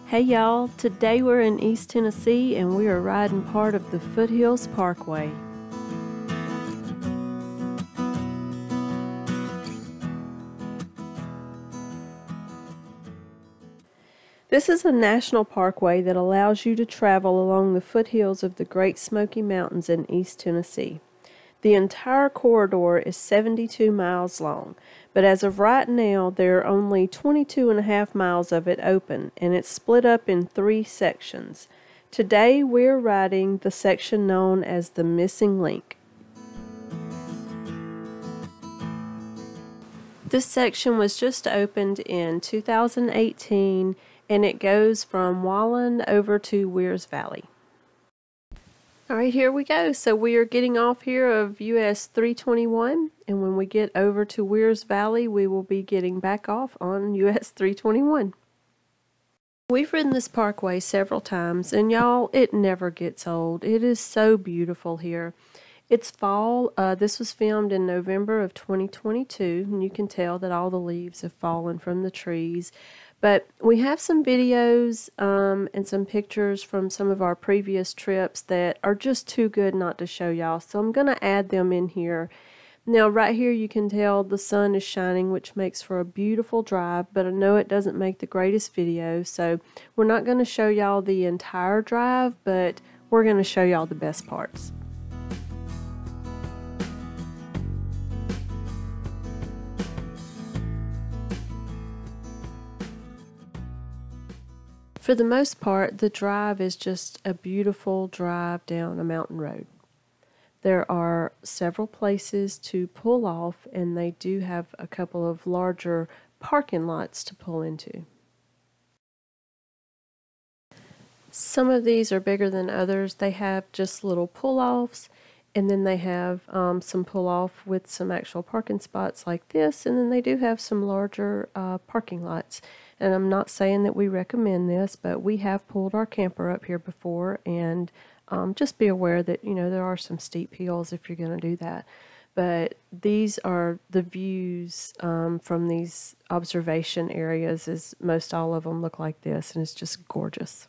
Hey y'all, today we're in East Tennessee and we are riding part of the Foothills Parkway. This is a national parkway that allows you to travel along the foothills of the Great Smoky Mountains in East Tennessee. The entire corridor is 72 miles long, but as of right now there are only 22.5 miles of it open, and it's split up in 3 sections. Today we're riding the section known as the Missing Link. This section was just opened in 2018 and it goes from Walland over to Wears Valley. Alright, here we go. So we are getting off here of US321, and when we get over to Wears Valley, we will be getting back off on US321. We've ridden this parkway several times, and y'all, it never gets old. It is so beautiful here. It's fall. This was filmed in November of 2022, and you can tell that all the leaves have fallen from the trees. But we have some videos and some pictures from some of our previous trips that are just too good not to show y'all. So I'm going to add them in here. Now right here you can tell the sun is shining, which makes for a beautiful drive, but I know it doesn't make the greatest video. So we're not going to show y'all the entire drive, but we're going to show y'all the best parts. For the most part, the drive is just a beautiful drive down a mountain road. There are several places to pull off, and they do have a couple of larger parking lots to pull into. Some of these are bigger than others. They have just little pull-offs, and then they have some pull-off with some actual parking spots like this, and then they do have some larger parking lots. And I'm not saying that we recommend this, but we have pulled our camper up here before, and just be aware that, you know, there are some steep hills if you're going to do that. But these are the views from these observation areas, as most all of them look like this, and it's just gorgeous.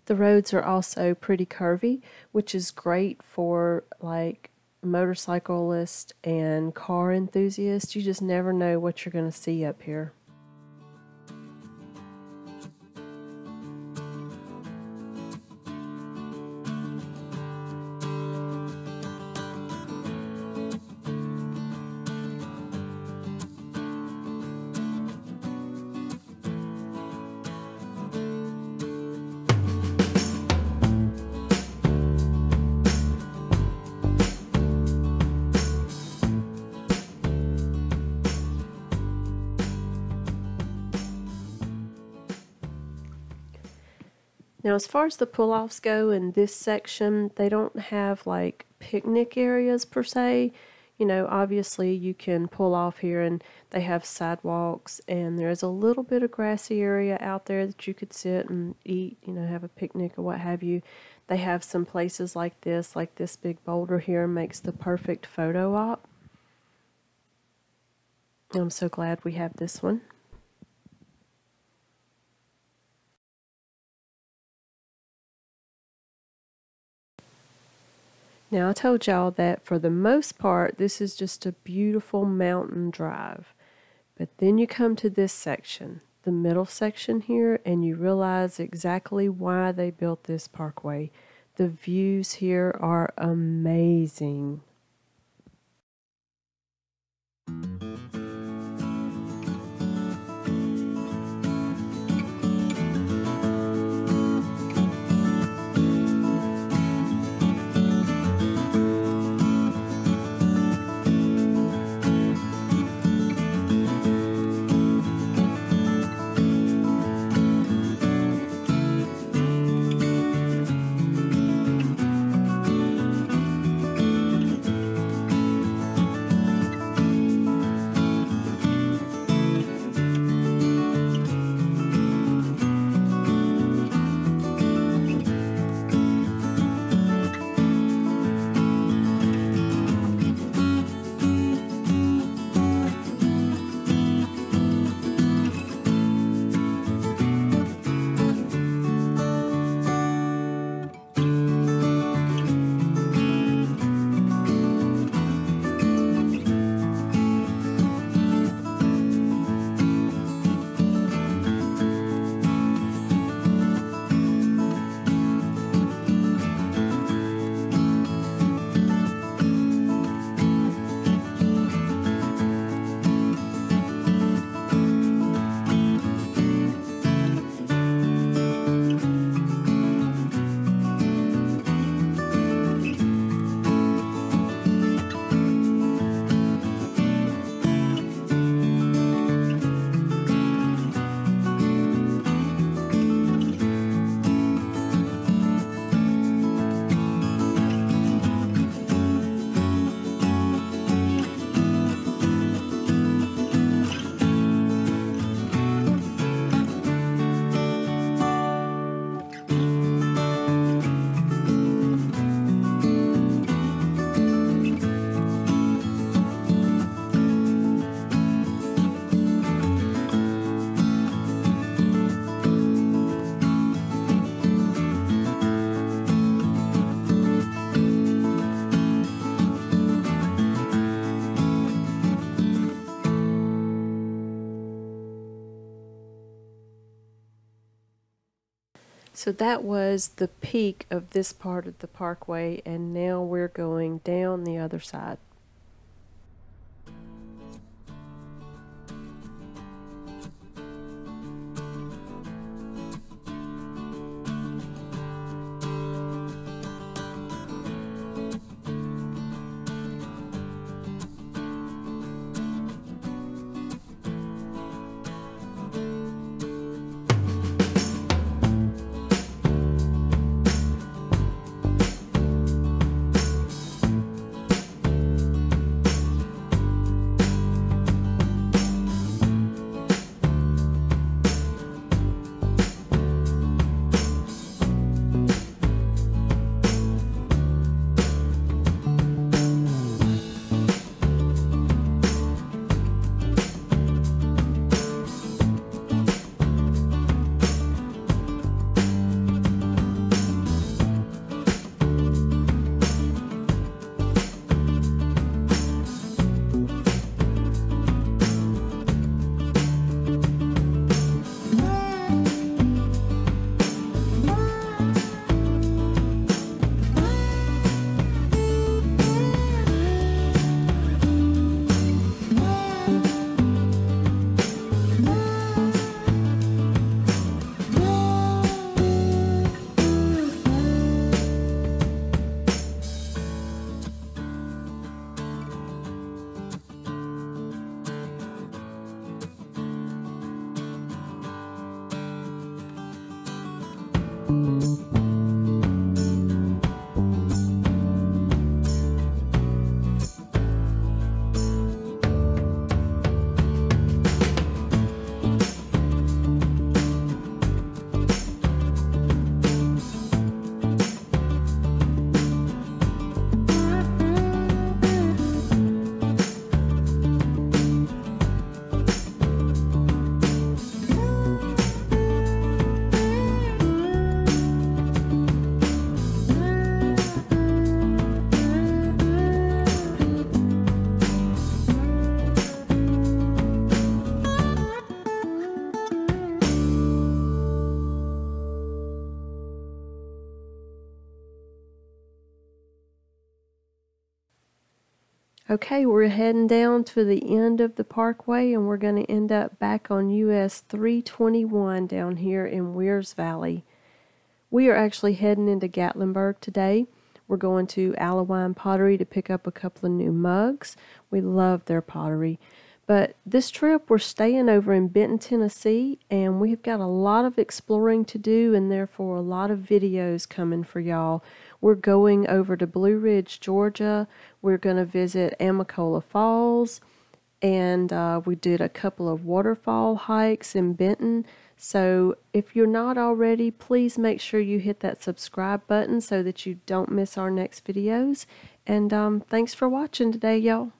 The roads are also pretty curvy, which is great for like motorcyclists and car enthusiasts. You just never know what you're going to see up here. Now, as far as the pull-offs go in this section, they don't have like picnic areas per se. You know, obviously you can pull off here and they have sidewalks, and there's a little bit of grassy area out there that you could sit and eat, you know, have a picnic or what have you. They have some places like this big boulder here makes the perfect photo op. I'm so glad we have this one. Now, I told y'all that for the most part, this is just a beautiful mountain drive. But then you come to this section, the middle section here, and you realize exactly why they built this parkway. The views here are amazing. So that was the peak of this part of the parkway, and now we're going down the other side. Okay, we're heading down to the end of the parkway, and we're going to end up back on US 321 down here in Wears Valley. We are actually heading into Gatlinburg today. We're going to Alawine Pottery to pick up a couple of new mugs. We love their pottery. But this trip, we're staying over in Benton, Tennessee, and we've got a lot of exploring to do, and therefore a lot of videos coming for y'all. We're going over to Blue Ridge, Georgia. We're going to visit Amacola Falls, and we did a couple of waterfall hikes in Benton. So if you're not already, please make sure you hit that subscribe button so that you don't miss our next videos. And thanks for watching today, y'all.